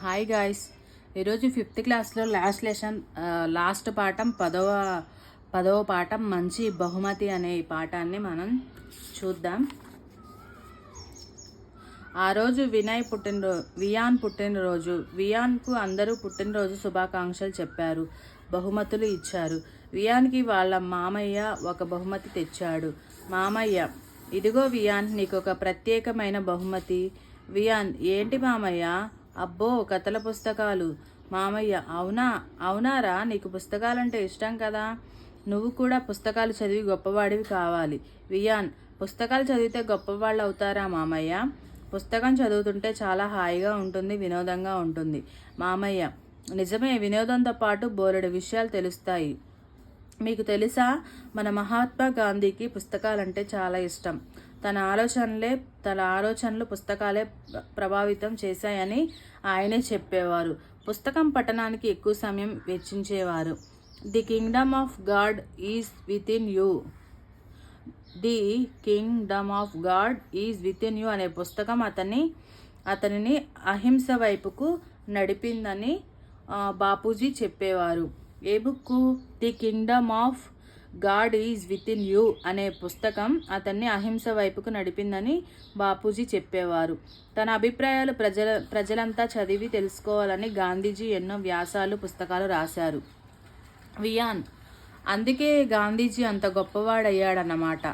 Hi guys. ఈరోజు fifth క్లాస్లో last lesson last పాఠం పదవ పాఠం మంచి బహుమతి అనే ఈ పాఠాన్ని మనం చూద్దాం. ఆ రోజు వియాన్ పుట్టినరోజు. వియాన్కు అందరూ పుట్టినరోజు శుభాకాంక్షలు చెప్పారు, బహుమతులు ఇచ్చారు. వియాన్కి వాళ్ళ మామయ్య ఒక బహుమతి తెచ్చాడు. మామయ్య, ఇదిగో వియాన్, నీకు ఒక ప్రత్యేకమైన బహుమతి. వియాన్, ఏంటి మామయ్య? అబ్బో, కథల పుస్తకాలు. మామయ్య, అవునారా, నీకు పుస్తకాలంటే ఇష్టం కదా, నువ్వు కూడా పుస్తకాలు చదివి గొప్పవాడివి కావాలి. వియాన్, పుస్తకాలు చదివితే గొప్పవాళ్ళు అవుతారా మామయ్య? పుస్తకం చదువుతుంటే చాలా హాయిగా ఉంటుంది, వినోదంగా ఉంటుంది. మామయ్య, నిజమే, వినోదంతో పాటు బోలెడు విషయాలు తెలుస్తాయి. మీకు తెలుసా, మన మహాత్మా గాంధీకి పుస్తకాలంటే చాలా ఇష్టం. తన ఆలోచనలు పుస్తకాలే ప్రభావితం చేశాయని ఆయనే చెప్పేవారు. పుస్తకం పఠనానికి ఎక్కువ సమయం వెచ్చించేవారు. The kingdom of God is within you. The kingdom of God is within you అనే పుస్తకం అతనిని అహింస వైపుకు నడిపిందని బాపూజీ చెప్పేవారు. ఏ book? The kingdom of God is within you అనే పుస్తకం అతన్ని అహింస వైపుకు నడిపిందని బాపూజీ చెప్పేవారు. తన అభిప్రాయాలు ప్రజలంతా చదివి తెలుసుకోవాలని గాంధీజీ ఎన్నో వ్యాసాలు, పుస్తకాలు రాశారు. వియాన్, అందుకే గాంధీజీ అంత గొప్పవాడయ్యాడన్నమాట.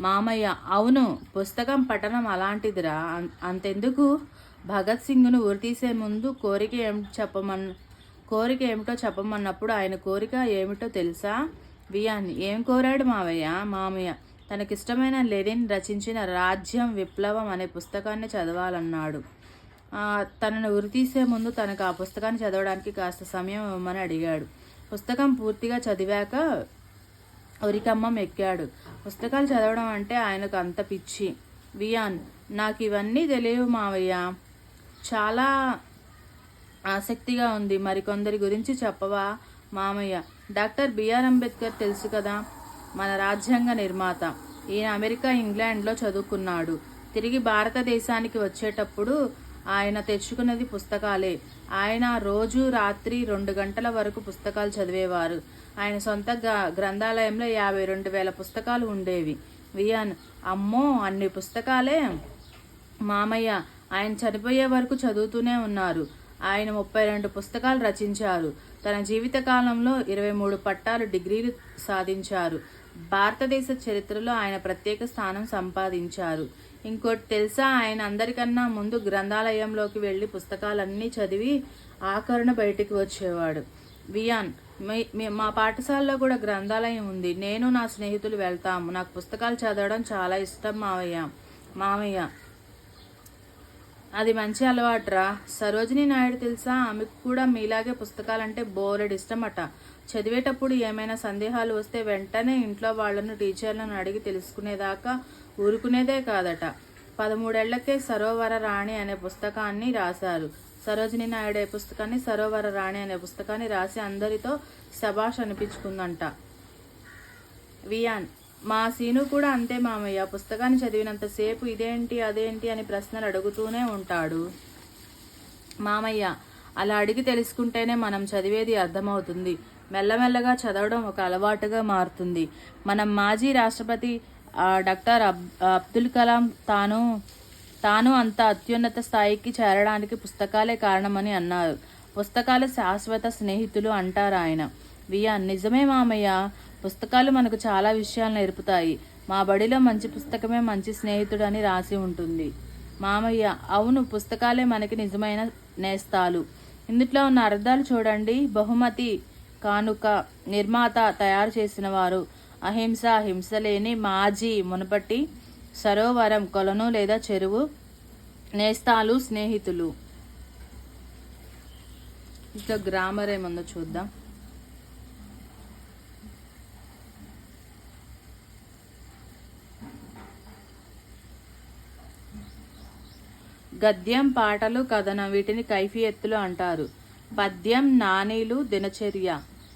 మామయ్య, అవును, పుస్తకం పఠనం అలాంటిదిరా. అంతెందుకు, భగత్ సింగ్ను ఉరితీసే ముందు కోరిక ఏమిటో చెప్పమన్నప్పుడు ఆయన కోరిక ఏమిటో తెలుసా? వియాన్, ఏం కోరాడు మామయ్య? తనకిష్టమైన లెనిన్ రచించిన రాజ్యం విప్లవం అనే పుస్తకాన్ని చదవాలన్నాడు. తనను ఉరితీసే ముందు తనకు ఆ పుస్తకాన్ని చదవడానికి కాస్త సమయం ఇవ్వమని అడిగాడు. పుస్తకం పూర్తిగా చదివాక ఉరికమ్మం ఎక్కాడు. పుస్తకాలు చదవడం అంటే ఆయనకు అంత పిచ్చి. వియాన్, నాకు ఇవన్నీ తెలియవు మావయ్య, చాలా ఆసక్తిగా ఉంది, మరికొందరి గురించి చెప్పవా? మామయ్య, డాక్టర్ బిఆర్ అంబేద్కర్ తెలుసు కదా, మన రాజ్యాంగ నిర్మాత. ఈయన అమెరికా, ఇంగ్లాండ్లో చదువుకున్నాడు. తిరిగి భారతదేశానికి వచ్చేటప్పుడు ఆయన తెచ్చుకున్నది పుస్తకాలే. ఆయన రోజు రాత్రి 2 గంటల వరకు పుస్తకాలు చదివేవారు. ఆయన సొంత గ్రంథాలయంలో 52,000 పుస్తకాలు ఉండేవి. వియాన్, అమ్మో, అన్ని పుస్తకాలే. మామయ్య, ఆయన చనిపోయే వరకు చదువుతూనే ఉన్నారు. ఆయన 32 పుస్తకాలు రచించారు. తన జీవితకాలంలో 23 పట్టాలు, డిగ్రీలు సాధించారు. భారతదేశ చరిత్రలో ఆయన ప్రత్యేక స్థానం సంపాదించారు. ఇంకోటి తెలుసా, ఆయన అందరికన్నా ముందు గ్రంథాలయంలోకి వెళ్ళి పుస్తకాలన్నీ చదివి ఆఖరున బయటికి వచ్చేవాడు. వియాన్, మా పాఠశాలలో కూడా గ్రంథాలయం ఉంది. నేను నా స్నేహితులు వెళ్తాము. నాకు పుస్తకాలు చదవడం చాలా ఇష్టం మామయ్య, అది మంచి అలవాటురా. సరోజిని నాయుడు తెలుసా, ఆమెకు కూడా మీలాగే పుస్తకాలంటే బోలెడు ఇష్టమట. చదివేటప్పుడు ఏమైనా సందేహాలు వస్తే వెంటనే ఇంట్లో వాళ్లను, టీచర్లను అడిగి తెలుసుకునేదాకా ఊరుకునేదే కాదట. 13 ఏళ్లకే సరోవర రాణి అనే పుస్తకాన్ని రాశారు. సరోజిని నాయుడు పుస్తకాన్ని, సరోవర రాణి అనే పుస్తకాన్ని రాసి అందరితో శభాష్ అనిపించుకుందంట. వియాన్, మా సీను కూడా అంతే మామయ్య, పుస్తకాన్ని చదివినంతసేపు ఇదేంటి అదేంటి అని ప్రశ్నలు అడుగుతూనే ఉంటాడు. మామయ్య, అలా అడిగి తెలుసుకుంటేనే మనం చదివేది అర్థమవుతుంది. మెల్లమెల్లగా చదవడం ఒక అలవాటుగా మారుతుంది. మనం మాజీ రాష్ట్రపతి డాక్టర్ అబ్దుల్ కలాం తాను అంత అత్యున్నత స్థాయికి చేరడానికి పుస్తకాలే కారణమని అన్నారు. పుస్తకాలు శాశ్వత స్నేహితులు అంటారు ఆయన. వియాన్, నిజమే మామయ్య, పుస్తకాలు మనకు చాలా విషయాలు నేర్పుతాయి. మా బడిలో మంచి పుస్తకమే మంచి స్నేహితుడు అని రాసి ఉంటుంది. మామయ్య, అవును, పుస్తకాలే మనకి నిజమైన నేస్తాలు. ఇందులో ఉన్న అర్థాలు చూడండి. బహుమతి, కానుక, నిర్మాత, తయారు చేసిన వారు, అహింస, హింస లేని, మాజీ, మునుపటి, సరోవరం, కొలను లేదా చెరువు, నేస్తాలు, స్నేహితులు. ఇట్లా గ్రామర్ ఏముందో చూద్దాం. గద్యం, పాటలు, కథనం, వీటిని కైఫియత్తులు అంటారు. పద్యం, నానీలు, దినచర్య,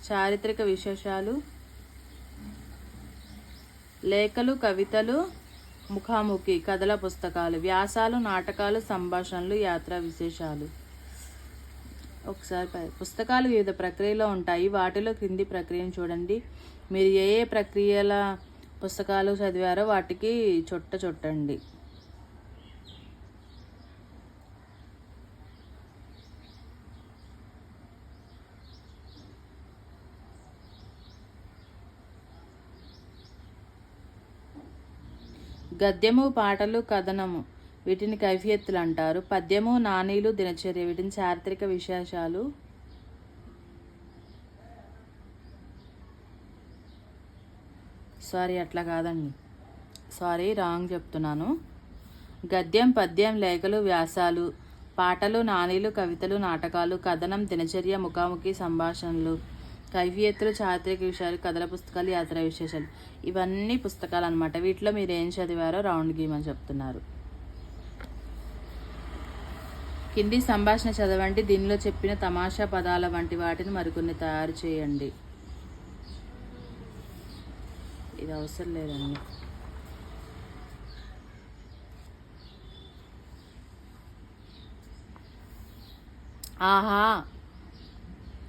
చారిత్రక విశేషాలు, లేఖలు, కవితలు, ముఖాముఖి, కథల పుస్తకాలు, వ్యాసాలు, నాటకాలు, సంభాషణలు, యాత్రా విశేషాలు. పుస్తకాలు వివిధ ప్రక్రియలో ఉంటాయి. వాటిలో క్రింది ప్రక్రియను చూడండి. మీరు ఏ ఏ ప్రక్రియల పుస్తకాలు చదివారో వాటికి చుట్టండి. గద్యము, పాటలు, కథనము వీటిని కైఫియత్తులు అంటారు. పద్యము, నానీలు, దినచర్య వీటిని చారిత్రక విశేషాలు. అట్లా కాదండి, రాంగ్ చెప్తున్నాను. గద్యం, పద్యం, లేఖలు, వ్యాసాలు. పాటలు, నానీలు, కవితలు, నాటకాలు. కథనం, దినచర్య, ముఖాముఖి సంభాషణలు. కైఫియత్తులు, చారిత్రక విషయాలు, కథల పుస్తకాలు, యాత్రా విశేషాలు. ఇవన్నీ పుస్తకాలు అనమాట. వీటిలో మీరు ఏం చదివారో రౌండ్ గీమని చెప్తున్నారు. కింది సంభాషణ చదవండి. దీనిలో చెప్పిన తమాషా పదాల వంటి వాటిని మరికొన్ని తయారు చేయండి. ఇది అవసరం లేదండి. ఆహా,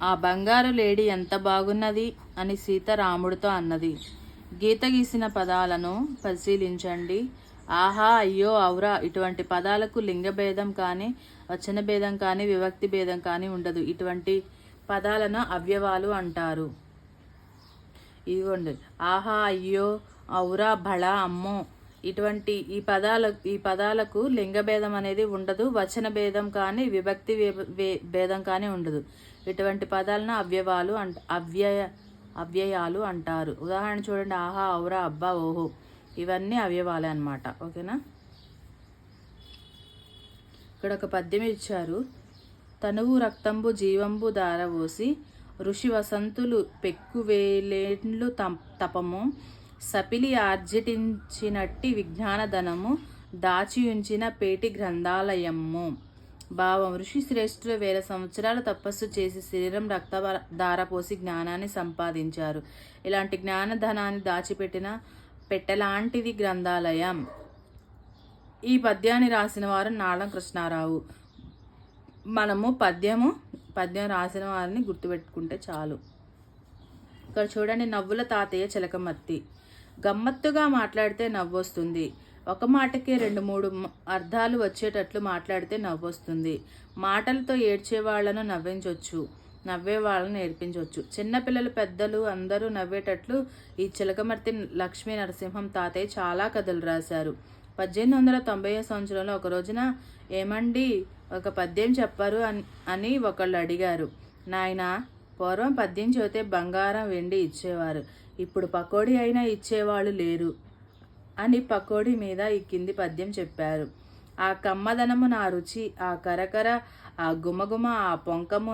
ఆ బంగారు లేడీ ఎంత బాగున్నది అని సీత రాముడితో అన్నది. గీత గీసిన పదాలను పరిశీలించండి. ఆహా, అయ్యో, ఔరా ఇటువంటి పదాలకు లింగభేదం కానీ, వచన భేదం కానీ, విభక్తి భేదం కానీ ఉండదు. ఇటువంటి పదాలను అవ్యయాలు అంటారు. ఇదిగోండి, ఆహా, అయ్యో, ఔరా, బళ, అమ్మో ఇటువంటి ఈ పదాలకు లింగభేదం అనేది ఉండదు. వచన భేదం కానీ, విభక్తి భేదం కానీ ఉండదు. ఇటువంటి పదాలను అవ్యయాలు అంటారు. ఉదాహరణ చూడండి. ఆహా, ఔరా, అబ్బా, ఓహో ఇవన్నీ అవ్యయాలే అన్నమాట. ఓకేనా. ఇక్కడ ఒక పద్యం ఇచ్చారు. తనువు రక్తంబు జీవంబు దారవోసి ఋషి వసంతులు పెక్కువేలేండ్లు తపము సపిలి ఆర్జిటించినట్టి విజ్ఞానధనము దాచియుంచిన పేటి గ్రంథాలయము. భావం: ఋషి శ్రేష్ఠులు 1000 సంవత్సరాలు తపస్సు చేసి శరీరం రక్తధారపోసి జ్ఞానాన్ని సంపాదించారు. ఇలాంటి జ్ఞానధనాన్ని దాచిపెట్టిన పెట్టెలాంటిది గ్రంథాలయం. ఈ పద్యాన్ని రాసిన వారు నాళం కృష్ణారావు. మనము పద్యం రాసిన వారిని గుర్తుపెట్టుకుంటే చాలు. ఇక్కడ చూడండి. నవ్వుల తాతయ్య చిలకమర్తి. గమ్మత్తుగా మాట్లాడితే నవ్వొస్తుంది. ఒక మాటకి 2-3 అర్థాలు వచ్చేటట్లు మాట్లాడితే నవ్వొస్తుంది. మాటలతో ఏడ్చే వాళ్లను నవ్వించవచ్చు, నవ్వే వాళ్ళని నేర్పించవచ్చు. చిన్నపిల్లలు, పెద్దలు అందరూ నవ్వేటట్లు ఈ చిలకమర్తి లక్ష్మీ నరసింహం తాతయ్య చాలా కథలు రాశారు. 1890 సంవత్సరంలో ఒక రోజున, ఏమండి ఒక పద్యం చెప్పారు అని ఒకళ్ళు అడిగారు. నాయనా, పూర్వం పద్యం చదివితే బంగారం, వెండి ఇచ్చేవారు. ఇప్పుడు పకోడీ అయినా ఇచ్చేవాళ్ళు లేరు అని పకోడీ మీద ఈ కింది పద్యం చెప్పారు. ఆ కమ్మదనము నా రుచి, ఆ కరకర, ఆ గుమగుమ, ఆ పొంకము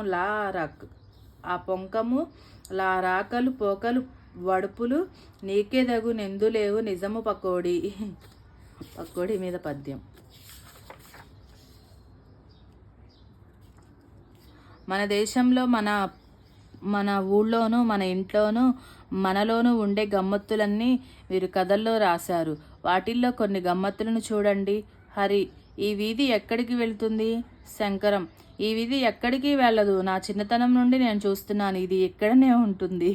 లా రాకలు పోకలు వడుపులు నీకేదగు నెందులేవు నిజము పకోడీ. పకోడీ మీద పద్యం. మన దేశంలో మన ఊళ్ళోనూ, మన ఇంట్లోనూ, మనలోనూ ఉండే గమ్మత్తులన్నీ వీరు కథల్లో రాశారు. వాటిల్లో కొన్ని గమ్మత్తులను చూడండి. హరి: ఈ వీధి ఎక్కడికి వెళుతుంది? శంకరం: ఈ వీధి ఎక్కడికి వెళ్ళదు. నా చిన్నతనం నుండి నేను చూస్తున్నాను, ఇది ఇక్కడనే ఉంటుంది.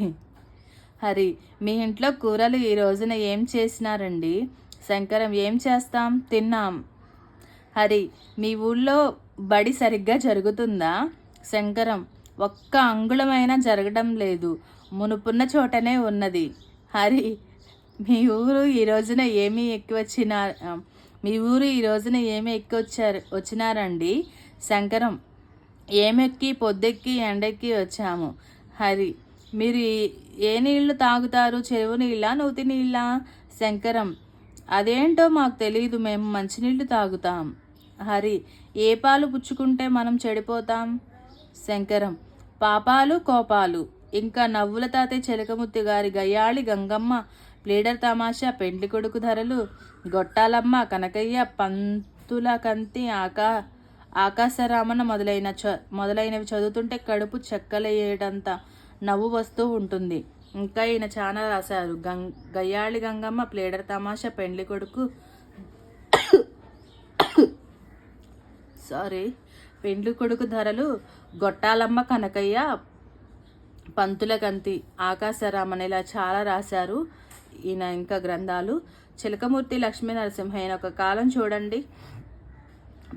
హరి: మీ ఇంట్లో కూరలు ఈ రోజున ఏం చేసినారండి? శంకరం: ఏం చేస్తాం, తిన్నాం. హరి: మీ ఊళ్ళో బడి సరిగ్గా జరుగుతుందా? శంకరం: ఒక్క అంగుళమైనా జరగడం లేదు, మునుపున్న చోటనే ఉన్నది. హరి: మీ ఊరు ఈ రోజున ఏమి వచ్చినారండి? శంకరం: ఏమెక్కి పొద్దెక్కి ఎండెక్కి వచ్చాము. హరి: మీరు ఏ నీళ్లు తాగుతారు, చెరువు నీళ్ళ, నూతి నీళ్ళ? శంకరం: అదేంటో మాకు తెలియదు, మేము మంచినీళ్ళు తాగుతాం. హరి: ఏ పాలు పుచ్చుకుంటే మనం చెడిపోతాం? శంకరం: పాపాలు, కోపాలు. ఇంకా నవ్వుల తాతయ్య చిలకముత్తి గారి గయ్యాళి, గంగమ్మ, ప్లేడర్ తమాషా, పెండ్లి కొడుకు ధరలు, గొట్టాలమ్మ, కనకయ్య, పంతుల కంతి, ఆకాశరామన్న మొదలైనవి చదువుతుంటే కడుపు చెక్కలయ్యేటంత నవ్వు వస్తూ ఉంటుంది. ఇంకా ఈయన చాలా రాశారు. గయ్యాళి గంగమ్మ, ప్లేడర్ తమాషా, పెండ్లి కొడుకు, పెండ్లి కొడుకు ధరలు, గొట్టాలమ్మ కనకయ్య, పంతుల గంతి, ఆకాశరామన్ ఇలా చాలా రాశారు ఈయన ఇంకా గ్రంథాలు. చిలకమూర్తి లక్ష్మీ నరసింహయ్య ఒక కాలం చూడండి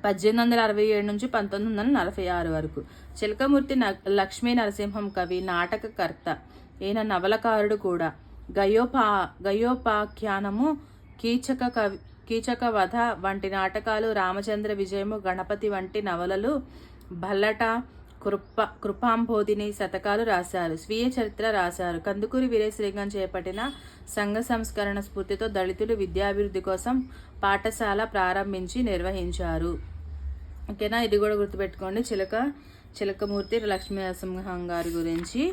1867 నుంచి 1946 వరకు. చిలకమూర్తి లక్ష్మీ నరసింహం కవి, నాటకకర్త. ఈయన నవలకారుడు కూడా. గయోపాఖ్యానము, కీచక వధ వంటి నాటకాలు, రామచంద్ర విజయము, గణపతి వంటి నవలలు, భల్లట, కృపాంబోధిని శతకాలు రాశారు. స్వీయ చరిత్ర రాశారు. కందుకూరి వీరేశలింగం చేపట్టిన సంఘ సంస్కరణ స్ఫూర్తితో దళితులు విద్యాభివృద్ధి కోసం పాఠశాల ప్రారంభించి నిర్వహించారు. ఓకేనా, ఇది కూడా గుర్తుపెట్టుకోండి. చిలకమూర్తి లక్ష్మీ నరసింహం గారి గురించి.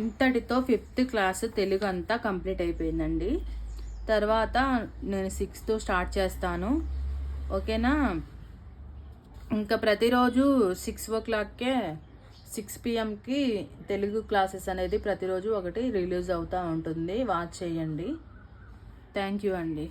ఇంతటితో 5th క్లాసు తెలుగు అంతా కంప్లీట్ అయిపోయిందండి. తర్వాత నేను 6th స్టార్ట్ చేస్తాను. ఓకేనా, ఇంకా ప్రతిరోజు 6 o'clockకే 6 pmకి తెలుగు క్లాసెస్ అనేది ప్రతిరోజు ఒకటి రిలీజ్ అవుతూ ఉంటుంది. వాచ్ చేయండి. థ్యాంక్ యూ అండి.